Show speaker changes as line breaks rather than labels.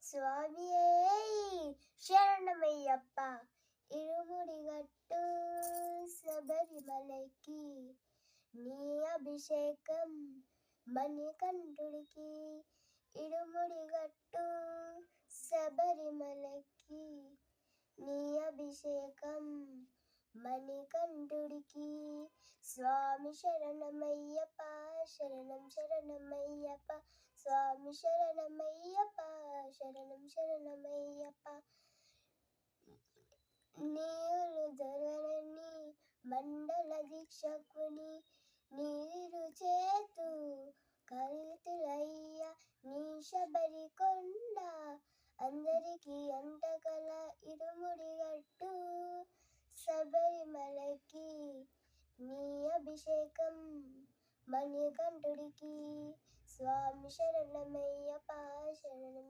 స్వామియే శరణమయ్యప్ప ఇరుముడిగట్టు శబరిమలకి నీ అభిషేకం మణికంఠుడికి ఇరుముడిగట్టు శబరిమలకి నీ అభిషేకం మణికంఠుడికి స్వామి శరణమయ్యప్ప శరణం శరణమయ్యప్ప స్వామి శరణమయ్యప్ప శరణం శరణమయ్యప్ప నీరు ధరణి మండల దీక్షకుని నీరు చేతు కలితులయ్య నీ శబరి కొండ అందరికీ అంటగల ఇరుముడిగట్టు శబరిమలకి నీ అభిషేకం మణికంఠుడికి స్వామి శరణమయ్యప్ప శరణం